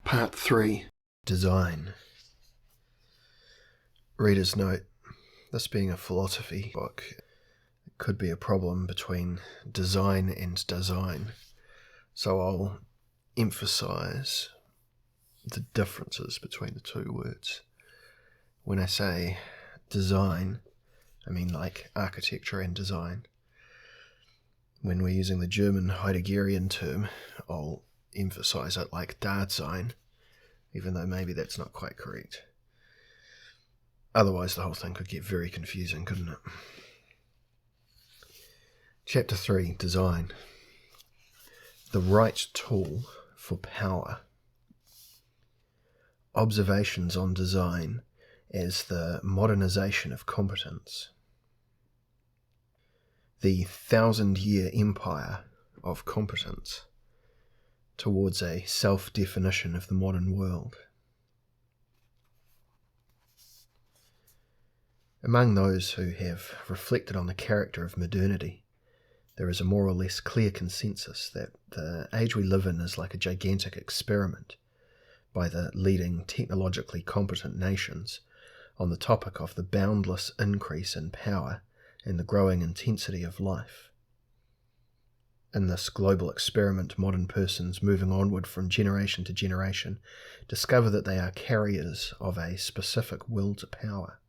Part 3. Design. Reader's note: this being a philosophy book, it could be a problem between design and design, so I'll emphasise the differences between the two words. When I say design, I mean like architecture and design. When we're using the German Heideggerian term, I'll emphasise it like Dasein, even though maybe that's not quite correct. Otherwise the whole thing could get very confusing, couldn't it? Chapter 3, Design. The right tool for power. Observations on design as the modernization of competence. The 1,000-year empire of competence towards a self-definition of the modern world. Among those who have reflected on the character of modernity, there is a more or less clear consensus that the age we live in is like a gigantic experiment by the leading technologically competent nations on the topic of the boundless increase in power and the growing intensity of life. In this global experiment, modern persons moving onward from generation to generation discover that they are carriers of a specific will to power.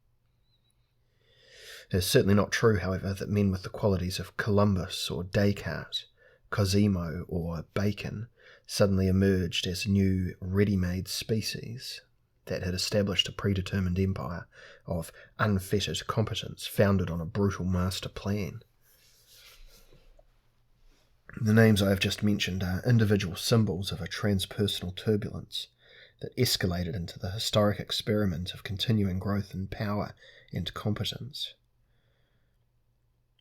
It is certainly not true, however, that men with the qualities of Columbus or Descartes, Cosimo or Bacon suddenly emerged as new ready-made species that had established a predetermined empire of unfettered competence founded on a brutal master plan. The names I have just mentioned are individual symbols of a transpersonal turbulence that escalated into the historic experiment of continuing growth in power and competence.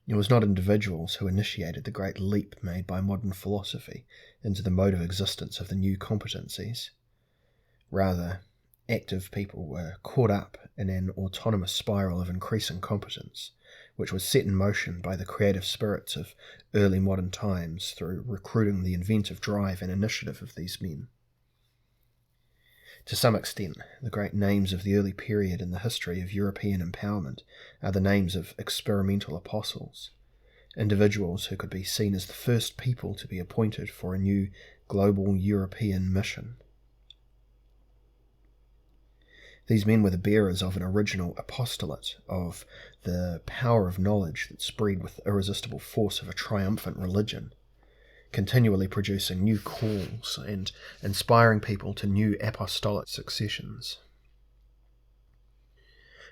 It was not individuals who initiated the great leap made by modern philosophy into the mode of existence of the new competencies. Rather, active people were caught up in an autonomous spiral of increasing competence, which was set in motion by the creative spirits of early modern times through recruiting the inventive drive and initiative of these men. To some extent, the great names of the early period in the history of European empowerment are the names of experimental apostles, individuals who could be seen as the first people to be appointed for a new global European mission. These men were the bearers of an original apostolate of the power of knowledge that spread with the irresistible force of a triumphant religion, continually producing new calls and inspiring people to new apostolic successions.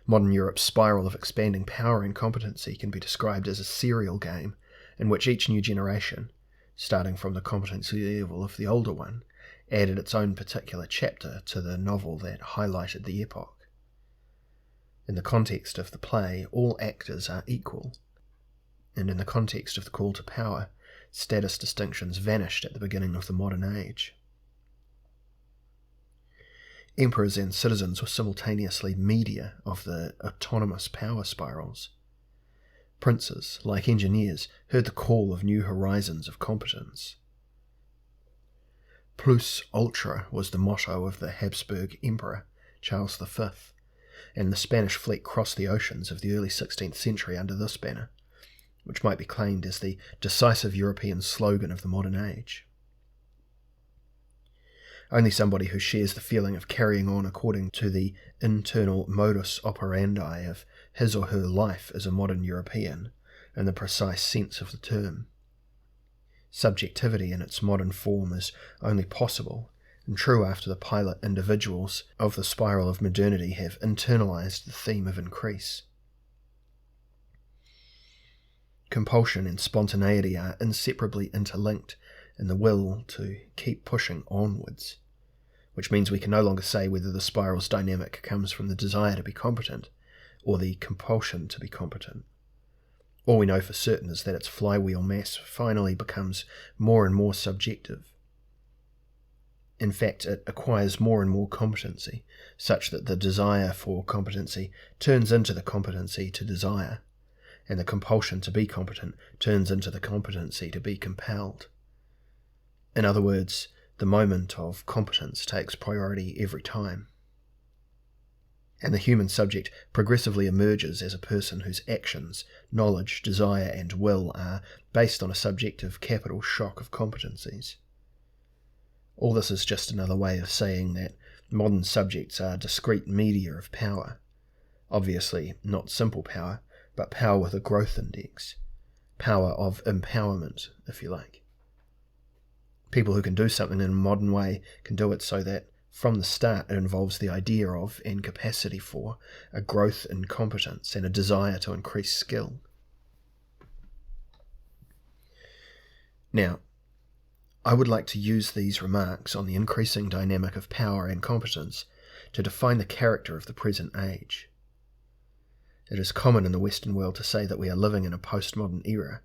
Modern Europe's spiral of expanding power and competency can be described as a serial game in which each new generation, starting from the competency level of the older one, added its own particular chapter to the novel that highlighted the epoch. In the context of the play, all actors are equal, and in the context of the call to power, status distinctions vanished at the beginning of the modern age. Emperors and citizens were simultaneously media of the autonomous power spirals. Princes, like engineers, heard the call of new horizons of competence. Plus ultra was the motto of the Habsburg Emperor, Charles V, and the Spanish fleet crossed the oceans of the early 16th century under this banner, which might be claimed as the decisive European slogan of the modern age. Only somebody who shares the feeling of carrying on according to the internal modus operandi of his or her life is a modern European, in the precise sense of the term. Subjectivity in its modern form is only possible and true after the pilot individuals of the spiral of modernity have internalized the theme of increase. Compulsion and spontaneity are inseparably interlinked in the will to keep pushing onwards, which means we can no longer say whether the spiral's dynamic comes from the desire to be competent or the compulsion to be competent. All we know for certain is that its flywheel mass finally becomes more and more subjective. In fact, it acquires more and more competency, such that the desire for competency turns into the competency to desire, and the compulsion to be competent turns into the competency to be compelled. In other words, the moment of competence takes priority every time, and the human subject progressively emerges as a person whose actions, knowledge, desire, and will are based on a subjective capital shock of competencies. All this is just another way of saying that modern subjects are discrete media of power, obviously not simple power, but power with a growth index, power of empowerment, if you like. People who can do something in a modern way can do it so that from the start it involves the idea of and capacity for a growth in competence and a desire to increase skill. Now, I would like to use these remarks on the increasing dynamic of power and competence to define the character of the present age. It is common in the Western world to say that we are living in a postmodern era.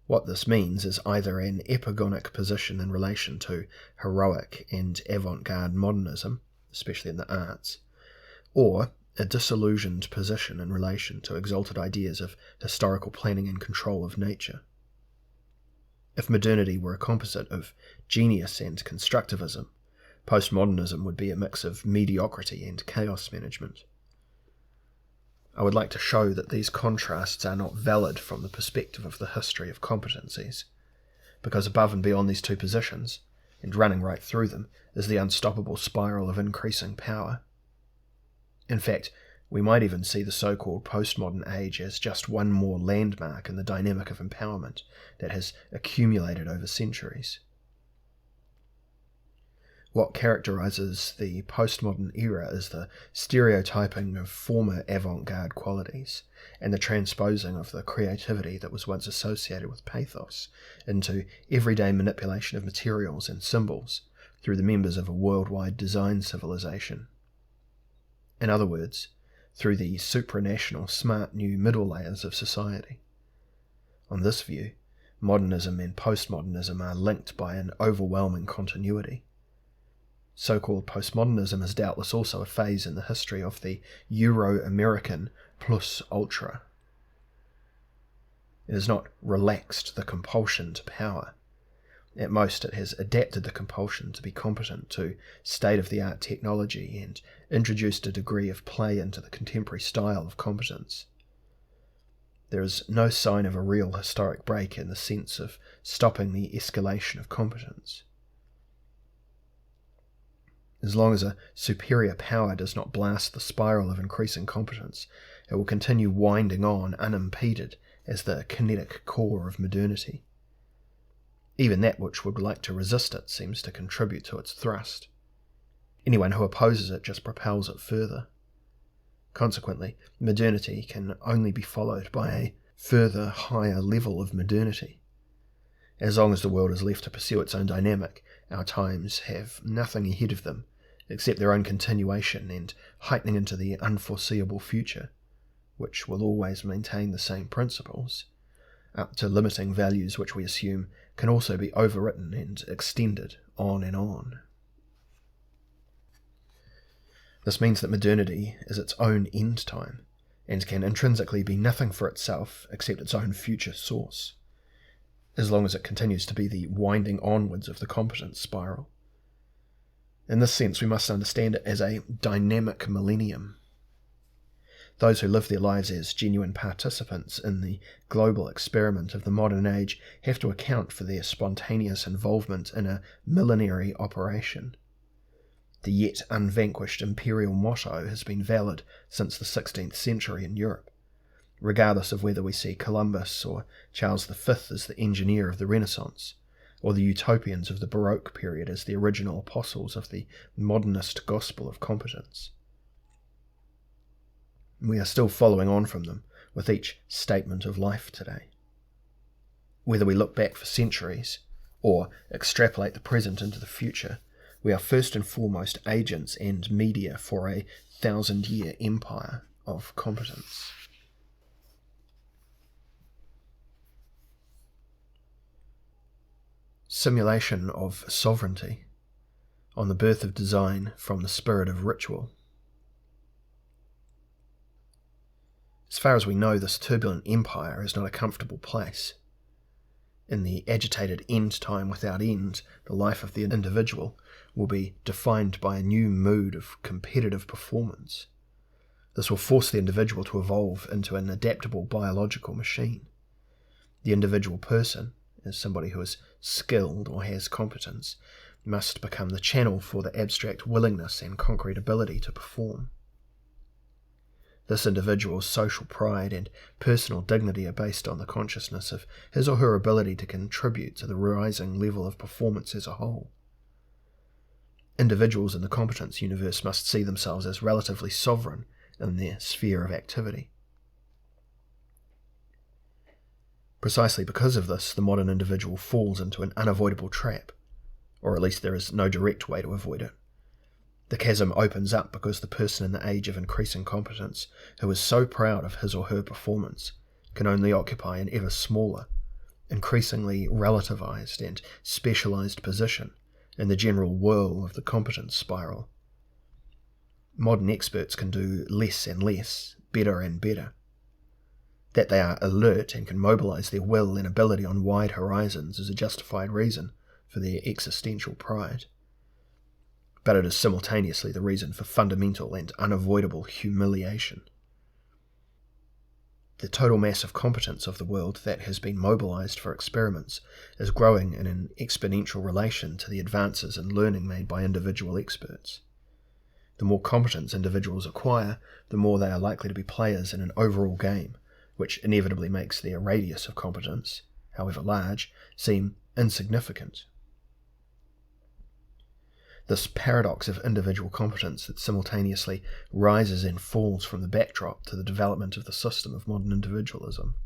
What this means is either an epigonic position in relation to heroic and avant-garde modernism, especially in the arts, or a disillusioned position in relation to exalted ideas of historical planning and control of nature. If modernity were a composite of genius and constructivism, postmodernism would be a mix of mediocrity and chaos management. I would like to show that these contrasts are not valid from the perspective of the history of competencies, because above and beyond these two positions, and running right through them, is the unstoppable spiral of increasing power. In fact, we might even see the so-called postmodern age as just one more landmark in the dynamic of empowerment that has accumulated over centuries. What characterizes the postmodern era is the stereotyping of former avant-garde qualities and the transposing of the creativity that was once associated with pathos into everyday manipulation of materials and symbols through the members of a worldwide design civilization. In other words, through the supranational smart new middle layers of society. On this view, modernism and postmodernism are linked by an overwhelming continuity. So-called postmodernism is doubtless also a phase in the history of the Euro-American plus ultra. It has not relaxed the compulsion to power. At most, it has adapted the compulsion to be competent to state-of-the-art technology and introduced a degree of play into the contemporary style of competence. There is no sign of a real historic break in the sense of stopping the escalation of competence. As long as a superior power does not blast the spiral of increasing competence, it will continue winding on unimpeded as the kinetic core of modernity. Even that which would like to resist it seems to contribute to its thrust. Anyone who opposes it just propels it further. Consequently, modernity can only be followed by a further higher level of modernity. As long as the world is left to pursue its own dynamic, our times have nothing ahead of them except their own continuation and heightening into the unforeseeable future, which will always maintain the same principles, up to limiting values which we assume can also be overwritten and extended on and on. This means that modernity is its own end time, and can intrinsically be nothing for itself except its own future source, as long as it continues to be the winding onwards of the competence spiral. In this sense, we must understand it as a dynamic millennium. Those who live their lives as genuine participants in the global experiment of the modern age have to account for their spontaneous involvement in a millenary operation. The yet unvanquished imperial motto has been valid since the 16th century in Europe, regardless of whether we see Columbus or Charles V as the engineer of the Renaissance, or the utopians of the Baroque period as the original apostles of the modernist gospel of competence. We are still following on from them with each statement of life today. Whether we look back for centuries or extrapolate the present into the future, we are first and foremost agents and media for a 1,000-year empire of competence. Simulation of sovereignty on the birth of design from the spirit of ritual. As far as we know, this turbulent empire is not a comfortable place. In the agitated end time without end, the life of the individual will be defined by a new mood of competitive performance. This will force the individual to evolve into an adaptable biological machine. The individual person, as somebody who is skilled or has competence, must become the channel for the abstract willingness and concrete ability to perform. This individual's social pride and personal dignity are based on the consciousness of his or her ability to contribute to the rising level of performance as a whole. Individuals in the competence universe must see themselves as relatively sovereign in their sphere of activity. Precisely because of this, the modern individual falls into an unavoidable trap, or at least there is no direct way to avoid it. The chasm opens up because the person in the age of increasing competence, who is so proud of his or her performance, can only occupy an ever smaller, increasingly relativized and specialized position in the general whirl of the competence spiral. Modern experts can do less and less, better and better. That they are alert and can mobilize their will and ability on wide horizons is a justified reason for their existential pride. But it is simultaneously the reason for fundamental and unavoidable humiliation. The total mass of competence of the world that has been mobilized for experiments is growing in an exponential relation to the advances in learning made by individual experts. The more competence individuals acquire, the more they are likely to be players in an overall game, which inevitably makes their radius of competence, however large, seem insignificant. This paradox of individual competence that simultaneously rises and falls from the backdrop to the development of the system of modern individualism.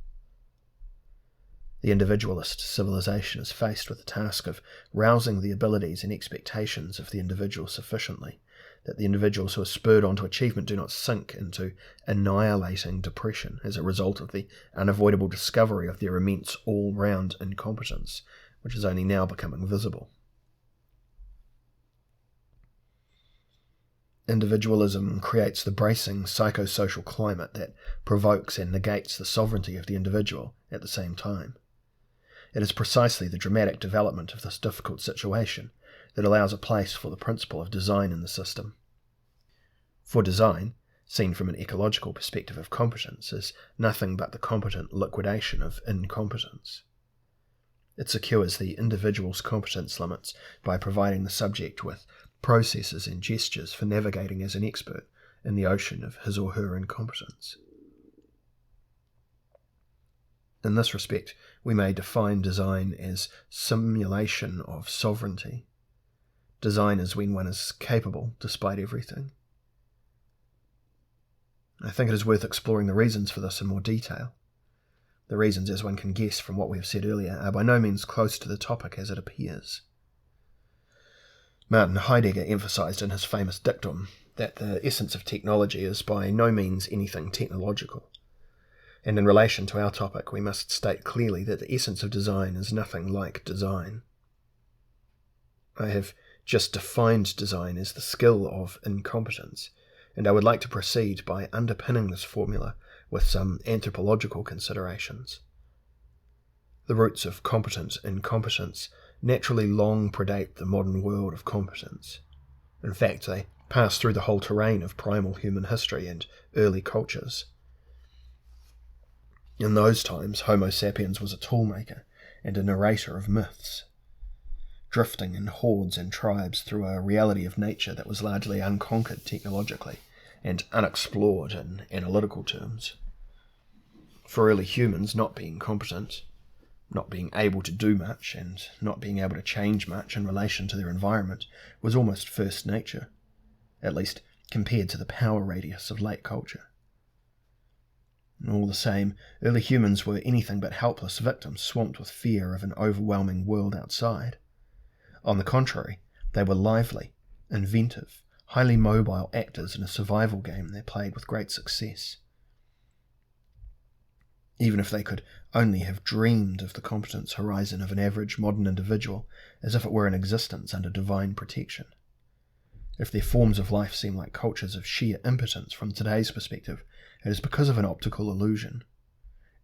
The individualist civilization is faced with the task of rousing the abilities and expectations of the individual sufficiently that the individuals who are spurred on to achievement do not sink into annihilating depression as a result of the unavoidable discovery of their immense all-round incompetence, which is only now becoming visible. Individualism creates the bracing psychosocial climate that provokes and negates the sovereignty of the individual at the same time. It is precisely the dramatic development of this difficult situation that allows a place for the principle of design in the system. For design, seen from an ecological perspective of competence, is nothing but the competent liquidation of incompetence. It secures the individual's competence limits by providing the subject with processes and gestures for navigating as an expert in the ocean of his or her incompetence. In this respect, we may define design as simulation of sovereignty. Design is when one is capable despite everything. I think it is worth exploring the reasons for this in more detail. The reasons, as one can guess from what we have said earlier, are by no means close to the topic as it appears. Martin Heidegger emphasized in his famous dictum that the essence of technology is by no means anything technological. And in relation to our topic, we must state clearly that the essence of design is nothing like design. I have just defined design as the skill of incompetence, and I would like to proceed by underpinning this formula with some anthropological considerations. The roots of competent incompetence naturally long predate the modern world of competence. In fact, they pass through the whole terrain of primal human history and early cultures. In those times, Homo sapiens was a toolmaker and a narrator of myths, drifting in hordes and tribes through a reality of nature that was largely unconquered technologically and unexplored in analytical terms. For early humans, not being competent, not being able to do much, and not being able to change much in relation to their environment was almost first nature, at least compared to the power radius of late culture. All the same, early humans were anything but helpless victims swamped with fear of an overwhelming world outside. On the contrary, they were lively, inventive, highly mobile actors in a survival game they played with great success. Even if they could only have dreamed of the competence horizon of an average modern individual as if it were in existence under divine protection. If their forms of life seem like cultures of sheer impotence from today's perspective, it is because of an optical illusion.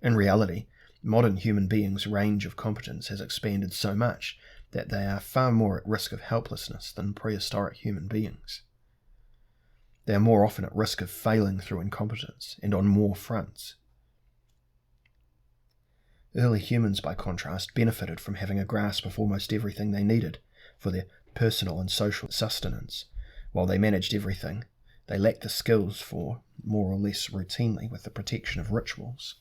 In reality, Modern human beings' range of competence has expanded so much that they are far more at risk of helplessness than prehistoric human beings. They are more often at risk of failing through incompetence, and on more fronts. Early humans, by contrast, benefited from having a grasp of almost everything they needed for their personal and social sustenance. While they managed everything, they lacked the skills for, more or less routinely, with the protection of rituals.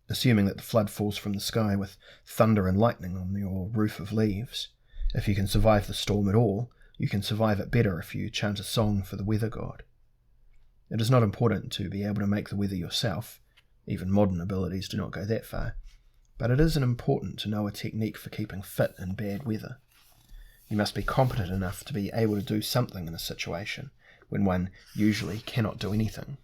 Assuming that the flood falls from the sky with thunder and lightning on your roof of leaves, if you can survive the storm at all, you can survive it better if you chant a song for the weather god. It is not important to be able to make the weather yourself, even modern abilities do not go that far, but it is important to know a technique for keeping fit in bad weather. You must be competent enough to be able to do something in a situation when one usually cannot do anything.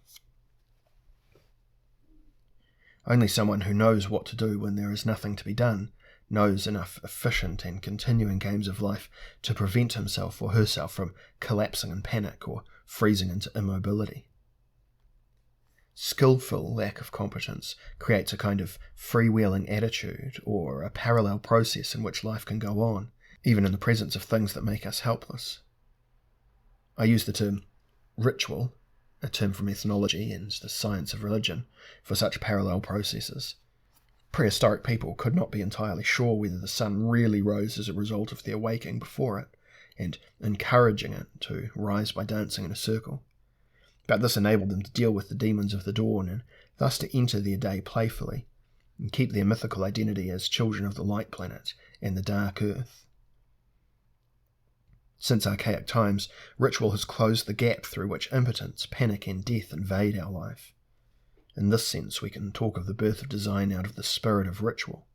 Only someone who knows what to do when there is nothing to be done knows enough efficient and continuing games of life to prevent himself or herself from collapsing in panic or freezing into immobility. Skillful lack of competence creates a kind of freewheeling attitude or a parallel process in which life can go on, even in the presence of things that make us helpless. I use the term ritual, a term from ethnology and the science of religion, for such parallel processes. Prehistoric people could not be entirely sure whether the sun really rose as a result of their waking before it, and encouraging it to rise by dancing in a circle. But this enabled them to deal with the demons of the dawn, and thus to enter their day playfully, and keep their mythical identity as children of the light planet and the dark earth. Since archaic times, ritual has closed the gap through which impotence, panic, and death invade our life. In this sense, we can talk of the birth of design out of the spirit of ritual.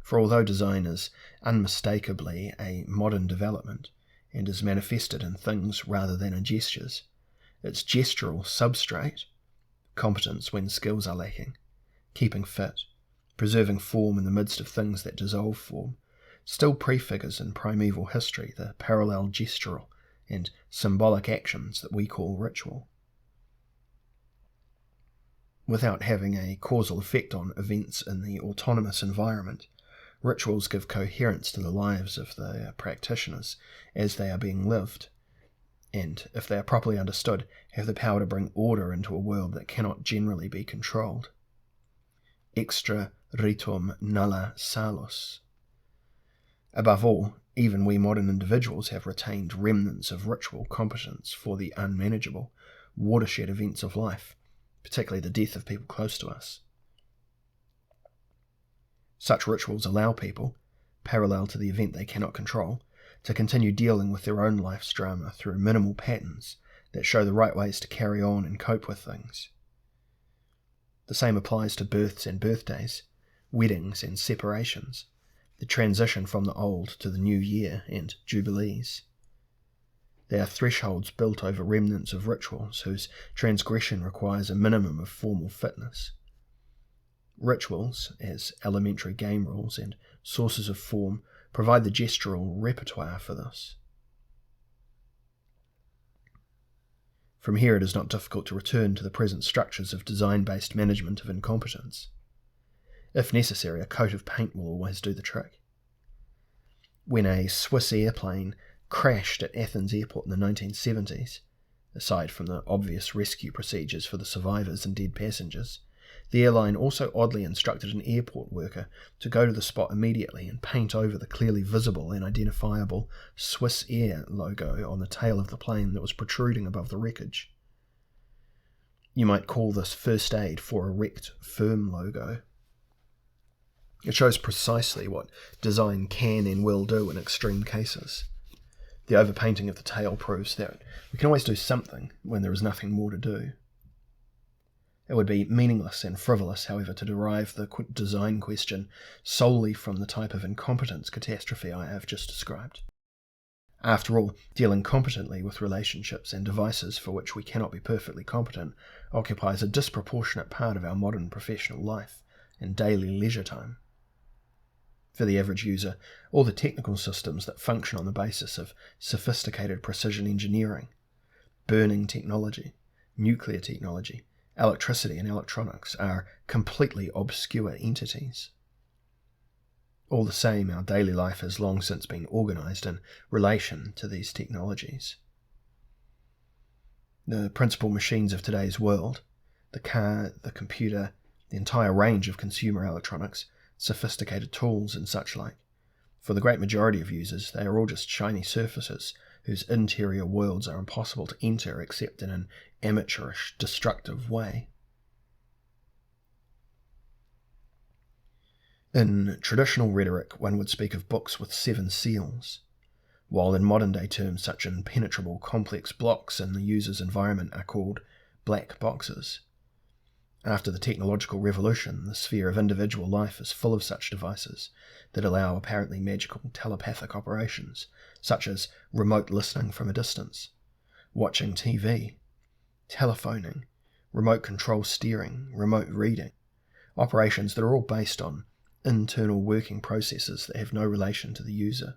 For although design is unmistakably a modern development, and is manifested in things rather than in gestures, its gestural substrate, competence when skills are lacking, keeping fit, preserving form in the midst of things that dissolve form, still prefigures in primeval history the parallel gestural and symbolic actions that we call ritual. Without having a causal effect on events in the autonomous environment, rituals give coherence to the lives of the practitioners as they are being lived, and, if they are properly understood, have the power to bring order into a world that cannot generally be controlled. Extra ritum nulla salus. Above all, even we modern individuals have retained remnants of ritual competence for the unmanageable, watershed events of life, particularly the death of people close to us. Such rituals allow people, parallel to the event they cannot control, to continue dealing with their own life's drama through minimal patterns that show the right ways to carry on and cope with things. The same applies to births and birthdays, weddings and separations, the transition from the old to the new year and jubilees. They are thresholds built over remnants of rituals whose transgression requires a minimum of formal fitness. Rituals, as elementary game rules and sources of form, provide the gestural repertoire for this. From here it is not difficult to return to the present structures of design-based management of incompetence. If necessary, a coat of paint will always do the trick. When a Swiss airplane crashed at Athens airport in the 1970s, aside from the obvious rescue procedures for the survivors and dead passengers, the airline also oddly instructed an airport worker to go to the spot immediately and paint over the clearly visible and identifiable Swiss Air logo on the tail of the plane that was protruding above the wreckage. You might call this first aid for a wrecked firm logo. It shows precisely what design can and will do in extreme cases. The overpainting of the tail proves that we can always do something when there is nothing more to do. It would be meaningless and frivolous, however, to derive the design question solely from the type of incompetence catastrophe I have just described. After all, dealing competently with relationships and devices for which we cannot be perfectly competent occupies a disproportionate part of our modern professional life and daily leisure time. For the average user, all the technical systems that function on the basis of sophisticated precision engineering, burning technology, nuclear technology, electricity and electronics are completely obscure entities. All the same, our daily life has long since been organised in relation to these technologies. The principal machines of today's world, the car, the computer, the entire range of consumer electronics, sophisticated tools and such like, for the great majority of users, they are all just shiny surfaces whose interior worlds are impossible to enter except in an amateurish, destructive way. In traditional rhetoric, one would speak of books with 7 seals, while in modern-day terms such impenetrable complex blocks in the user's environment are called black boxes. After the technological revolution, the sphere of individual life is full of such devices that allow apparently magical telepathic operations, such as remote listening from a distance, watching TV, telephoning, remote control steering, remote reading, operations that are all based on internal working processes that have no relation to the user.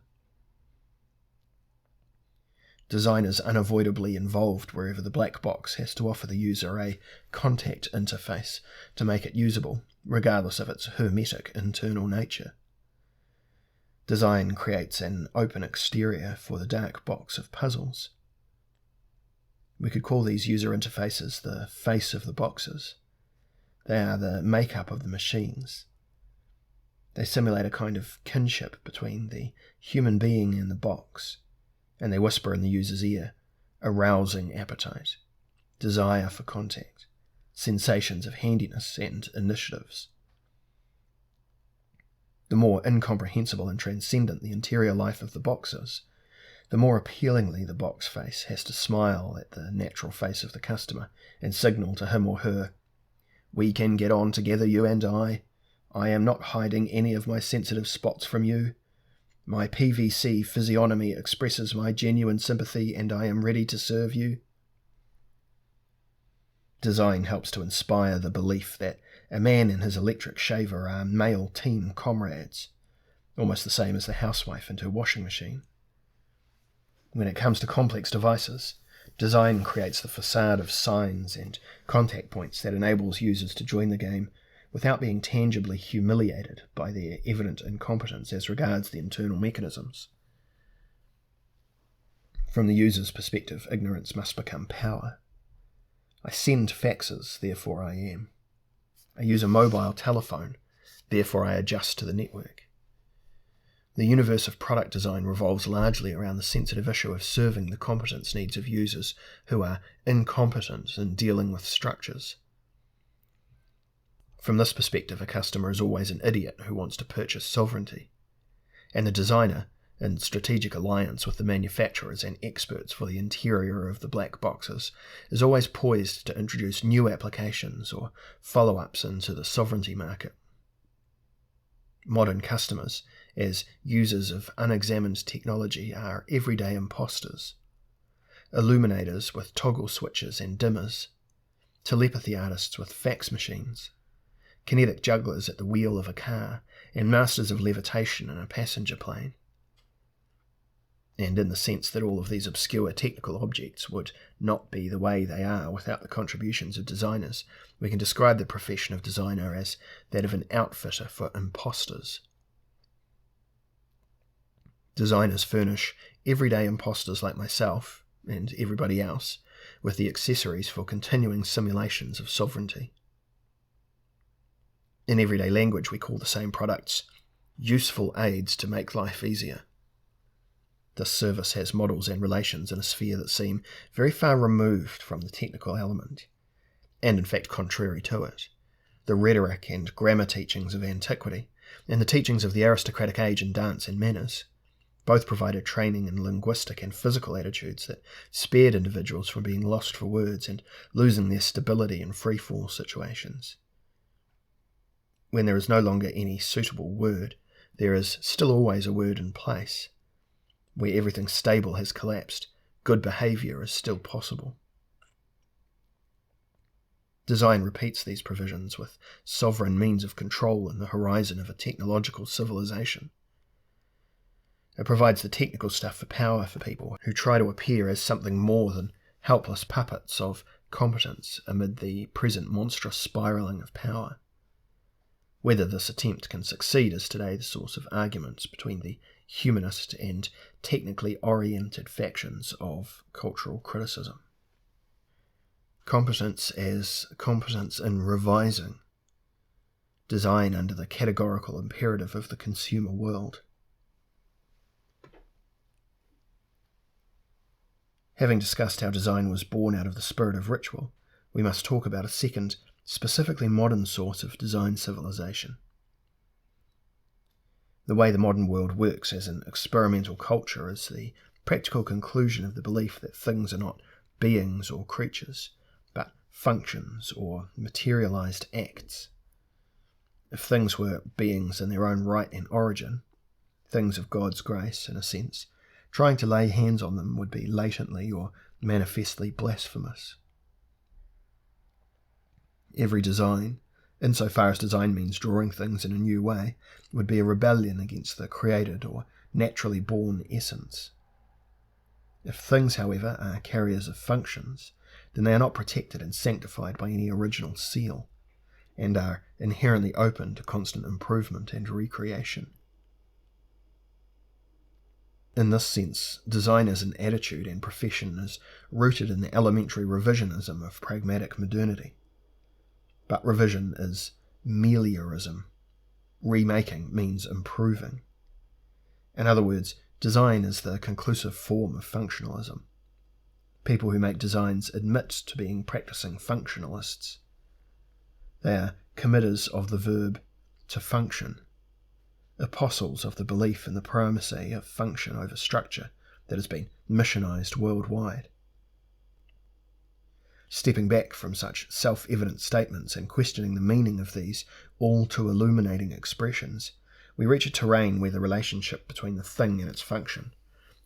Design is unavoidably involved wherever the black box has to offer the user a contact interface to make it usable, regardless of its hermetic internal nature. Design creates an open exterior for the dark box of puzzles. We could call these user interfaces the face of the boxes. They are the makeup of the machines. They simulate a kind of kinship between the human being and the box, and they whisper in the user's ear, arousing appetite, desire for contact, sensations of handiness and initiatives. The more incomprehensible and transcendent the interior life of the box is, the more appealingly the box face has to smile at the natural face of the customer and signal to him or her, "We can get on together, you and I am not hiding any of my sensitive spots from you. My PVC physiognomy expresses my genuine sympathy and I am ready to serve you." Design helps to inspire the belief that a man and his electric shaver are male team comrades, almost the same as the housewife and her washing machine. When it comes to complex devices, design creates the facade of signs and contact points that enables users to join the game without being tangibly humiliated by their evident incompetence as regards the internal mechanisms. From the user's perspective, ignorance must become power. I send faxes, therefore I am. I use a mobile telephone, therefore I adjust to the network. The universe of product design revolves largely around the sensitive issue of serving the competence needs of users who are incompetent in dealing with structures. From this perspective, a customer is always an idiot who wants to purchase sovereignty, and the designer, in strategic alliance with the manufacturers and experts for the interior of the black boxes, is always poised to introduce new applications or follow-ups into the sovereignty market. Modern customers, as users of unexamined technology, are everyday imposters, illuminators with toggle switches and dimmers, telepathy artists with fax machines, kinetic jugglers at the wheel of a car, and masters of levitation in a passenger plane. And in the sense that all of these obscure technical objects would not be the way they are without the contributions of designers, we can describe the profession of designer as that of an outfitter for imposters. Designers furnish everyday imposters like myself, and everybody else, with the accessories for continuing simulations of sovereignty. In everyday language we call the same products useful aids to make life easier. This service has models and relations in a sphere that seem very far removed from the technical element, and in fact contrary to it. The rhetoric and grammar teachings of antiquity, and the teachings of the aristocratic age in dance and manners, both provided training in linguistic and physical attitudes that spared individuals from being lost for words and losing their stability in free-fall situations. When there is no longer any suitable word, there is still always a word in place. Where everything stable has collapsed, good behaviour is still possible. Design repeats these provisions with sovereign means of control in the horizon of a technological civilization. It provides the technical stuff for power for people who try to appear as something more than helpless puppets of competence amid the present monstrous spiralling of power. Whether this attempt can succeed is today the source of arguments between the humanist and technically oriented factions of cultural criticism. Competence as competence in revising design under the categorical imperative of the consumer world. Having discussed how design was born out of the spirit of ritual, we must talk about a second, specifically modern source of design civilization. The way the modern world works as an experimental culture is the practical conclusion of the belief that things are not beings or creatures, but functions or materialized acts. If things were beings in their own right and origin, things of God's grace in a sense, trying to lay hands on them would be latently or manifestly blasphemous. Every design, insofar as design means drawing things in a new way, would be a rebellion against the created or naturally born essence. If things, however, are carriers of functions, then they are not protected and sanctified by any original seal, and are inherently open to constant improvement and recreation. In this sense, design as an attitude and profession is rooted in the elementary revisionism of pragmatic modernity. But revision is meliorism. Remaking means improving. In other words, design is the conclusive form of functionalism. People who make designs admit to being practicing functionalists. They are committers of the verb to function, apostles of the belief in the primacy of function over structure that has been missionized worldwide. Stepping back from such self-evident statements and questioning the meaning of these all-too-illuminating expressions, we reach a terrain where the relationship between the thing and its function,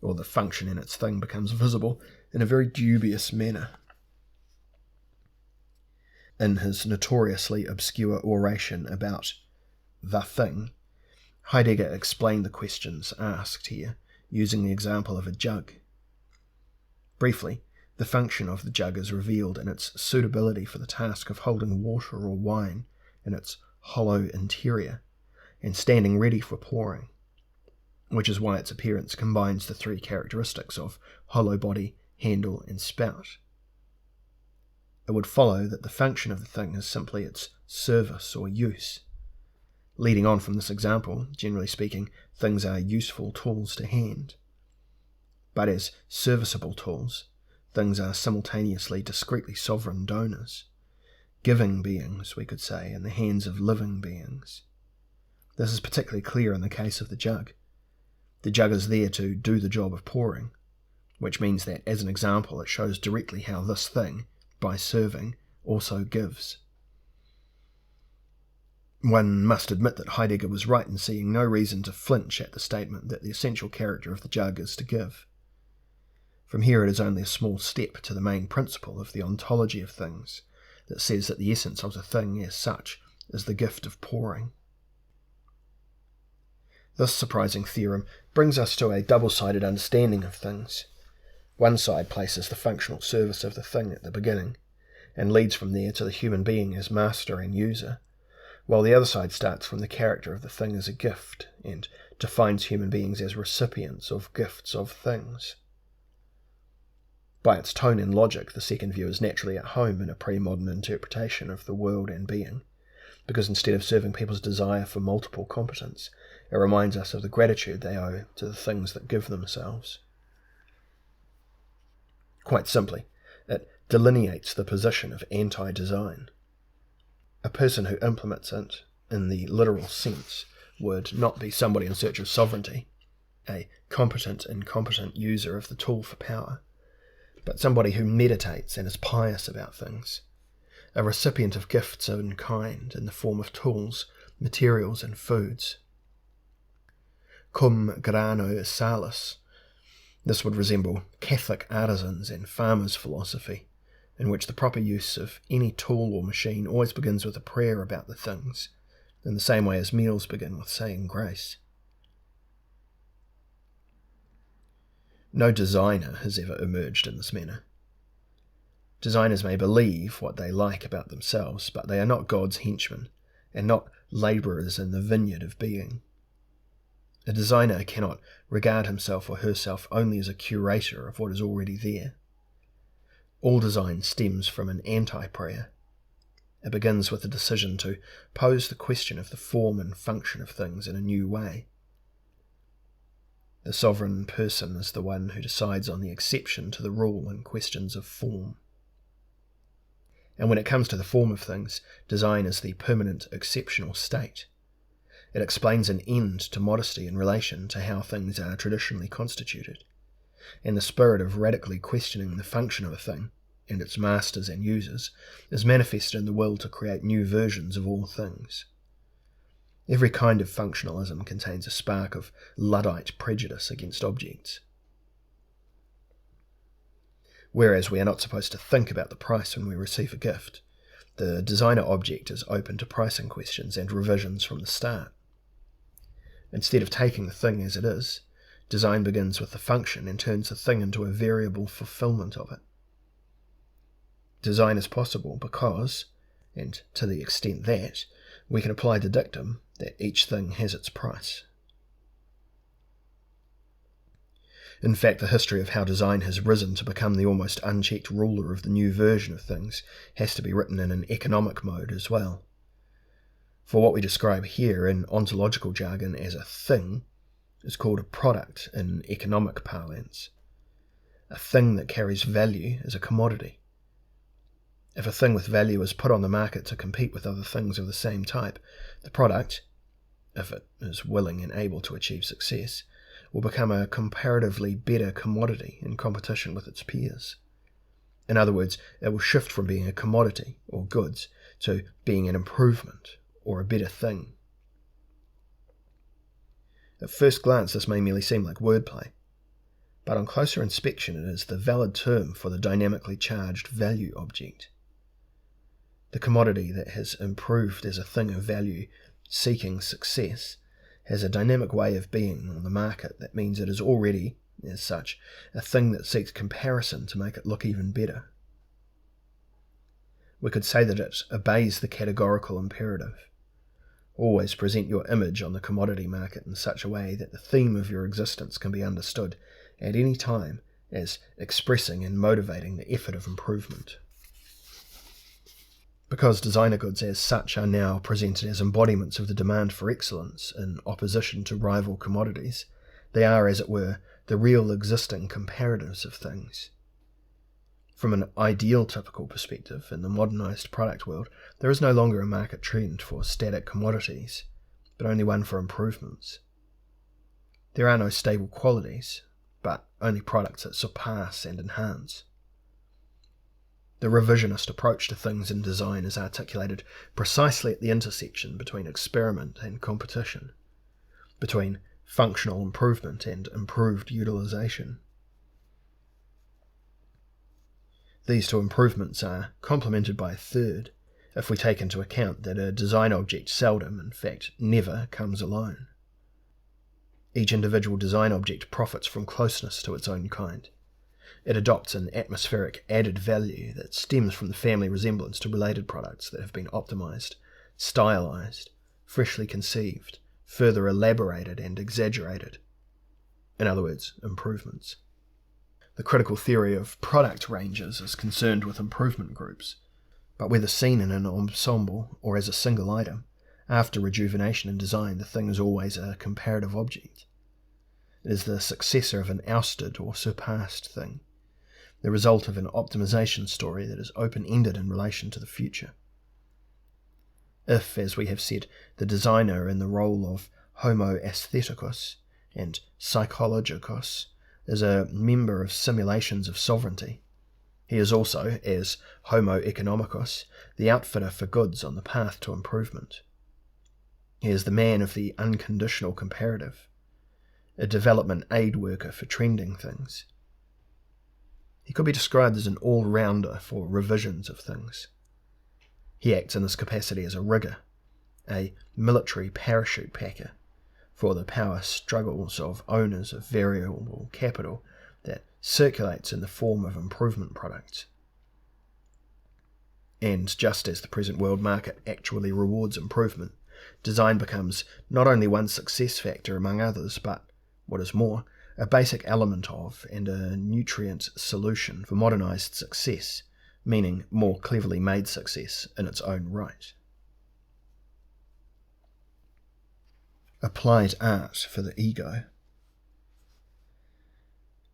or the function and its thing, becomes visible in a very dubious manner. In his notoriously obscure oration about the thing, Heidegger explained the questions asked here using the example of a jug. Briefly, the function of the jug is revealed in its suitability for the task of holding water or wine in its hollow interior and standing ready for pouring, which is why its appearance combines the three characteristics of hollow body, handle, and spout. It would follow that the function of the thing is simply its service or use. Leading on from this example, generally speaking, things are useful tools to hand. But as serviceable tools, things are simultaneously discretely sovereign donors, giving beings, we could say, in the hands of living beings. This is particularly clear in the case of the jug. The jug is there to do the job of pouring, which means that, as an example, it shows directly how this thing, by serving, also gives. One must admit that Heidegger was right in seeing no reason to flinch at the statement that the essential character of the jug is to give. From here it is only a small step to the main principle of the ontology of things that says that the essence of the thing as such is the gift of pouring. This surprising theorem brings us to a double-sided understanding of things. One side places the functional service of the thing at the beginning, and leads from there to the human being as master and user, while the other side starts from the character of the thing as a gift, and defines human beings as recipients of gifts of things. By its tone and logic, the second view is naturally at home in a pre-modern interpretation of the world and being, because instead of serving people's desire for multiple competence, it reminds us of the gratitude they owe to the things that give themselves. Quite simply, it delineates the position of anti-design. A person who implements it, in the literal sense, would not be somebody in search of sovereignty, a competent, incompetent user of the tool for power, but somebody who meditates and is pious about things, a recipient of gifts in kind in the form of tools, materials, and foods. Cum grano salis. This would resemble Catholic artisans and farmers' philosophy, in which the proper use of any tool or machine always begins with a prayer about the things, in the same way as meals begin with saying grace. No designer has ever emerged in this manner. Designers may believe what they like about themselves, but they are not God's henchmen, and not labourers in the vineyard of being. A designer cannot regard himself or herself only as a curator of what is already there. All design stems from an anti-prayer. It begins with a decision to pose the question of the form and function of things in a new way. The sovereign person is the one who decides on the exception to the rule in questions of form. And when it comes to the form of things, design is the permanent exceptional state. It explains an end to modesty in relation to how things are traditionally constituted, and the spirit of radically questioning the function of a thing, and its masters and users, is manifested in the will to create new versions of all things. Every kind of functionalism contains a spark of Luddite prejudice against objects. Whereas we are not supposed to think about the price when we receive a gift, the designer object is open to pricing questions and revisions from the start. Instead of taking the thing as it is, design begins with the function and turns the thing into a variable fulfillment of it. Design is possible because, and to the extent that, we can apply the dictum that each thing has its price. In fact, the history of how design has risen to become the almost unchecked ruler of the new version of things has to be written in an economic mode as well. For what we describe here in ontological jargon as a thing is called a product in economic parlance. A thing that carries value is a commodity. If a thing with value is put on the market to compete with other things of the same type, the product, if it is willing and able to achieve success, will become a comparatively better commodity in competition with its peers. In other words, it will shift from being a commodity or goods to being an improvement or a better thing. At first glance, this may merely seem like wordplay, but on closer inspection it is the valid term for the dynamically charged value object. The commodity that has improved as a thing of value seeking success has a dynamic way of being on the market that means it is already, as such, a thing that seeks comparison to make it look even better. We could say that it obeys the categorical imperative. Always present your image on the commodity market in such a way that the theme of your existence can be understood at any time as expressing and motivating the effort of improvement. Because designer goods as such are now presented as embodiments of the demand for excellence in opposition to rival commodities, they are, as it were, the real existing comparatives of things. From an ideal typical perspective, in the modernised product world, there is no longer a market trend for static commodities, but only one for improvements. There are no stable qualities, but only products that surpass and enhance. The revisionist approach to things in design is articulated precisely at the intersection between experiment and competition, between functional improvement and improved utilization. These two improvements are complemented by a third, if we take into account that a design object seldom, in fact never, comes alone. Each individual design object profits from closeness to its own kind. It adopts an atmospheric added value that stems from the family resemblance to related products that have been optimized, stylized, freshly conceived, further elaborated and exaggerated. In other words, improvements. The critical theory of product ranges is concerned with improvement groups, but whether seen in an ensemble or as a single item, after rejuvenation in design the thing is always a comparative object. It is the successor of an ousted or surpassed thing, the result of an optimization story that is open-ended in relation to the future. If, as we have said, the designer in the role of homo aestheticus and psychologicus is a member of simulations of sovereignty, he is also, as homo economicus, the outfitter for goods on the path to improvement. He is the man of the unconditional comparative, a development aid worker for trending things. He could be described as an all-rounder for revisions of things. He acts in this capacity as a rigger, a military parachute packer, for the power struggles of owners of variable capital that circulates in the form of improvement products. And just as the present world market actually rewards improvement, design becomes not only one success factor among others, but, what is more, a basic element of and a nutrient solution for modernised success, meaning more cleverly made success in its own right. Applied art for the ego.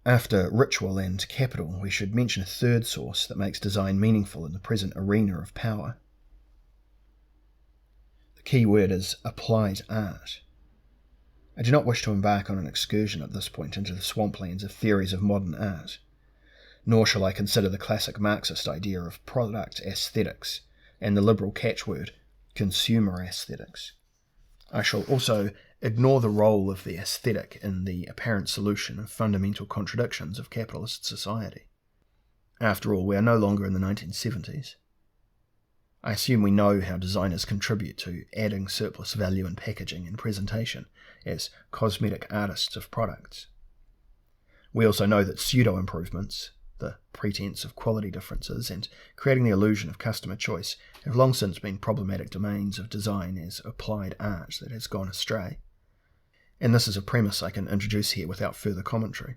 After ritual and capital, we should mention a third source that makes design meaningful in the present arena of power. The key word is applied art. I do not wish to embark on an excursion at this point into the swamplands of theories of modern art, nor shall I consider the classic Marxist idea of product aesthetics and the liberal catchword consumer aesthetics. I shall also ignore the role of the aesthetic in the apparent solution of fundamental contradictions of capitalist society. After all, we are no longer in the 1970s. I assume we know how designers contribute to adding surplus value in packaging and presentation as cosmetic artists of products. We also know that pseudo-improvements, the pretense of quality differences, and creating the illusion of customer choice have long since been problematic domains of design as applied art that has gone astray. And this is a premise I can introduce here without further commentary.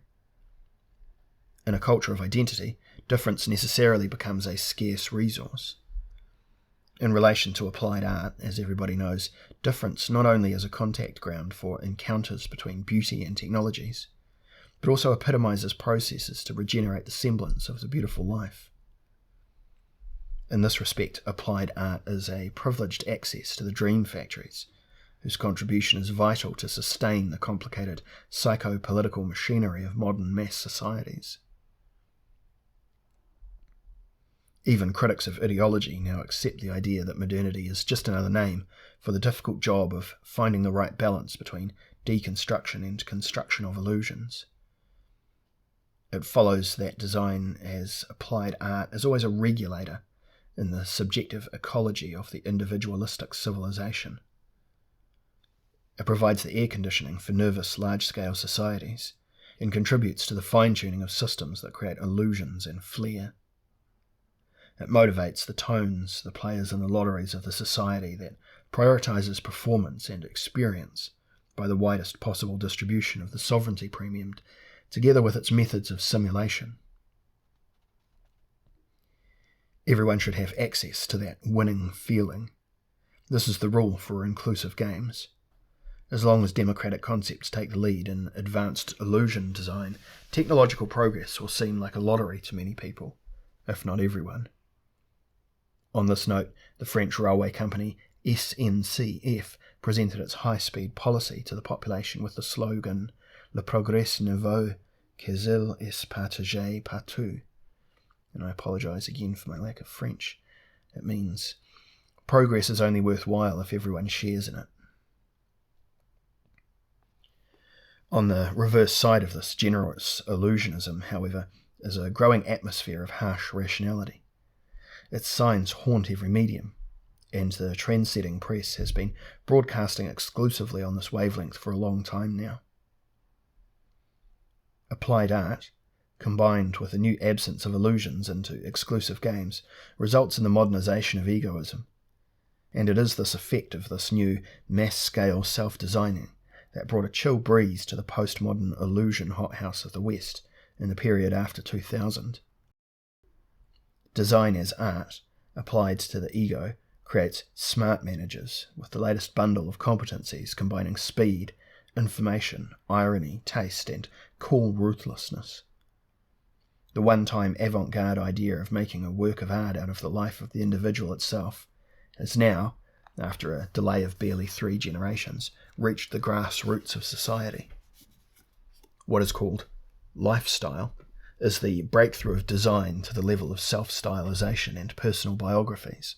In a culture of identity, difference necessarily becomes a scarce resource. In relation to applied art, as everybody knows, difference not only is a contact ground for encounters between beauty and technologies, but also epitomizes processes to regenerate the semblance of the beautiful life. In this respect, applied art is a privileged access to the dream factories, whose contribution is vital to sustain the complicated psycho-political machinery of modern mass societies. Even critics of ideology now accept the idea that modernity is just another name for the difficult job of finding the right balance between deconstruction and construction of illusions. It follows that design as applied art is always a regulator in the subjective ecology of the individualistic civilization. It provides the air conditioning for nervous large-scale societies and contributes to the fine-tuning of systems that create illusions and flair. It motivates the tones, the players and the lotteries of the society that prioritizes performance and experience by the widest possible distribution of the sovereignty premium, together with its methods of simulation. Everyone should have access to that winning feeling. This is the rule for inclusive games. As long as democratic concepts take the lead in advanced illusion design, technological progress will seem like a lottery to many people, if not everyone. On this note, the French railway company SNCF presented its high-speed policy to the population with the slogan "Le progrès ne vaut que s'il est partagé partout." And I apologise again for my lack of French. It means progress is only worthwhile if everyone shares in it. On the reverse side of this generous illusionism, however, is a growing atmosphere of harsh rationality. Its signs haunt every medium, and the trend-setting press has been broadcasting exclusively on this wavelength for a long time now. Applied art, combined with a new absence of illusions into exclusive games, results in the modernization of egoism, and it is this effect of this new mass-scale self-designing that brought a chill breeze to the postmodern illusion hothouse of the West in the period after 2000. Design as art, applied to the ego, creates smart managers with the latest bundle of competencies combining speed, information, irony, taste, and cool ruthlessness. The one-time avant-garde idea of making a work of art out of the life of the individual itself has now, after a delay of barely 3 generations, reached the grassroots of society. What is called lifestyle is the breakthrough of design to the level of self-stylization and personal biographies.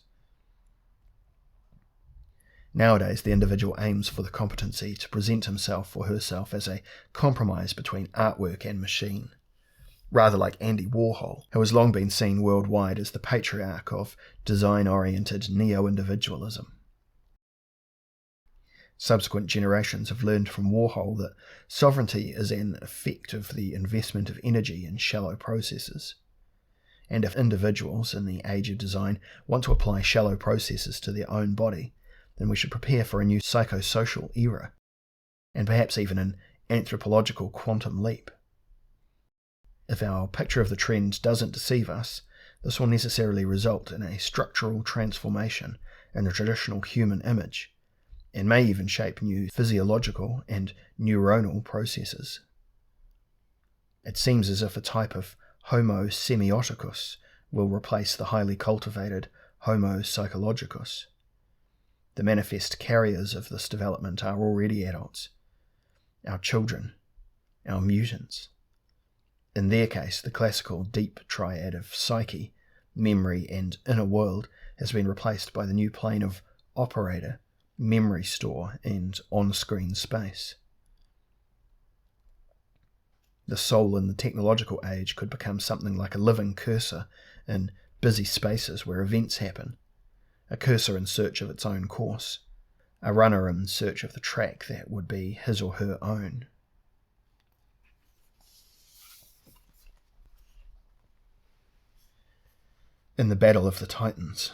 Nowadays, the individual aims for the competency to present himself or herself as a compromise between artwork and machine, rather like Andy Warhol, who has long been seen worldwide as the patriarch of design-oriented neo-individualism. Subsequent generations have learned from Warhol that sovereignty is an effect of the investment of energy in shallow processes, And if individuals in the age of design want to apply shallow processes to their own body, then we should prepare for a new psychosocial era, and perhaps even an anthropological quantum leap. If our picture of the trend doesn't deceive us, this will necessarily result in a structural transformation in the traditional human image, and may even shape new physiological and neuronal processes. It seems as if a type of Homo semioticus will replace the highly cultivated Homo psychologicus. The manifest carriers of this development are already adults, our children, our mutants. In their case, the classical deep triad of psyche, memory, and inner world has been replaced by the new plane of operator, memory store, and on-screen space. The soul in the technological age could become something like a living cursor in busy spaces where events happen, a cursor in search of its own course, a runner in search of the track that would be his or her own. In the Battle of the Titans.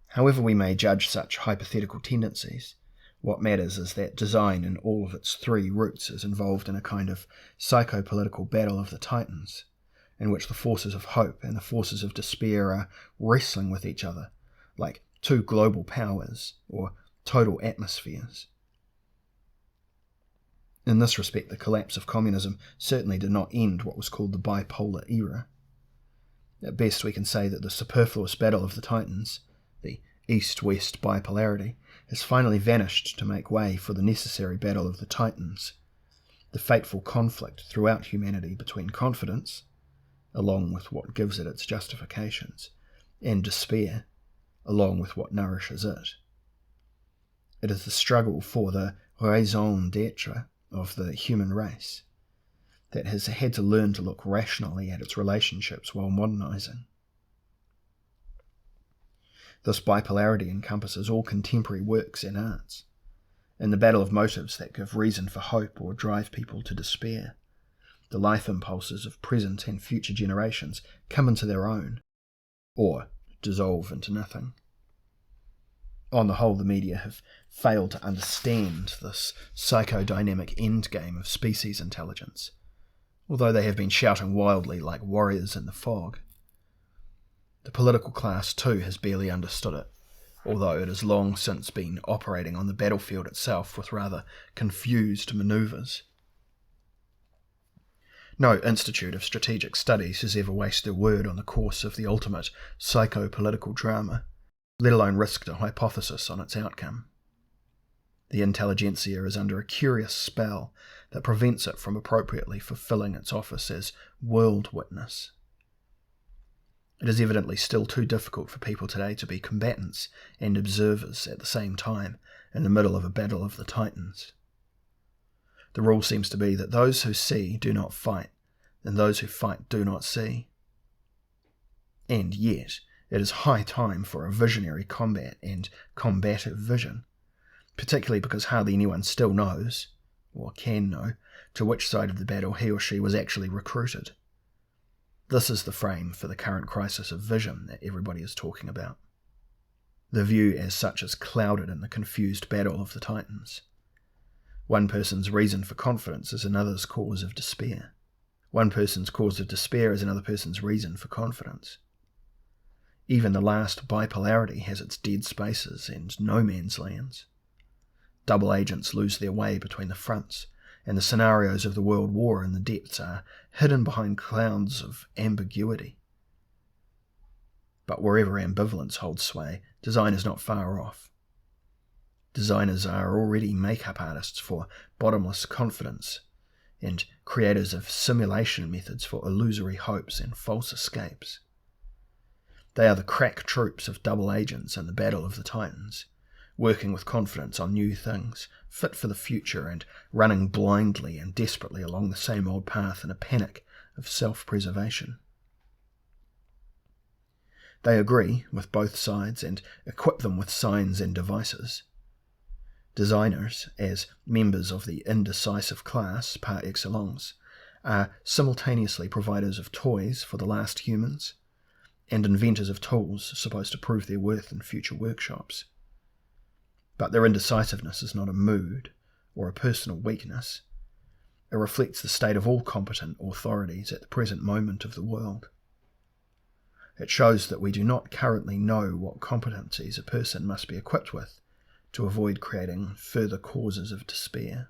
However we may judge such hypothetical tendencies, what matters is that design in all of its three roots is involved in a kind of psychopolitical battle of the Titans, in which the forces of hope and the forces of despair are wrestling with each other, like two global powers or total atmospheres. In this respect, the collapse of communism certainly did not end what was called the bipolar era. At best, we can say that the superfluous battle of the Titans, the East-West bipolarity, has finally vanished to make way for the necessary battle of the Titans, the fateful conflict throughout humanity between confidence, along with what gives it its justifications, and despair, along with what nourishes it. It is the struggle for the raison d'etre of the human race that has had to learn to look rationally at its relationships while modernizing. This bipolarity encompasses all contemporary works and arts, in the battle of motives that give reason for hope or drive people to despair. The life impulses of present and future generations come into their own, or dissolve into nothing. On the whole, the media have failed to understand this psychodynamic endgame of species intelligence, although they have been shouting wildly like warriors in the fog. The political class, too, has barely understood it, although it has long since been operating on the battlefield itself with rather confused manoeuvres. No institute of strategic studies has ever wasted a word on the course of the ultimate psycho-political drama, let alone risked a hypothesis on its outcome. The intelligentsia is under a curious spell that prevents it from appropriately fulfilling its office as world witness. It is evidently still too difficult for people today to be combatants and observers at the same time in the middle of a battle of the Titans. The rule seems to be that those who see do not fight, and those who fight do not see. And yet, it is high time for a visionary combat and combative vision, particularly because hardly anyone still knows, or can know, to which side of the battle he or she was actually recruited. This is the frame for the current crisis of vision that everybody is talking about. The view as such is clouded in the confused battle of the Titans. One person's reason for confidence is another's cause of despair. One person's cause of despair is another person's reason for confidence. Even the last bipolarity has its dead spaces and no man's lands. Double agents lose their way between the fronts, and the scenarios of the World War in the depths are hidden behind clouds of ambiguity. But wherever ambivalence holds sway, design is not far off. Designers are already make-up artists for bottomless confidence, and creators of simulation methods for illusory hopes and false escapes. They are the crack troops of double agents in the battle of the Titans, working with confidence on new things, fit for the future, and running blindly and desperately along the same old path in a panic of self-preservation. They agree with both sides and equip them with signs and devices. Designers, as members of the indecisive class par excellence, are simultaneously providers of toys for the last humans and inventors of tools supposed to prove their worth in future workshops. But their indecisiveness is not a mood or a personal weakness. It reflects the state of all competent authorities at the present moment of the world. It shows that we do not currently know what competencies a person must be equipped with to avoid creating further causes of despair.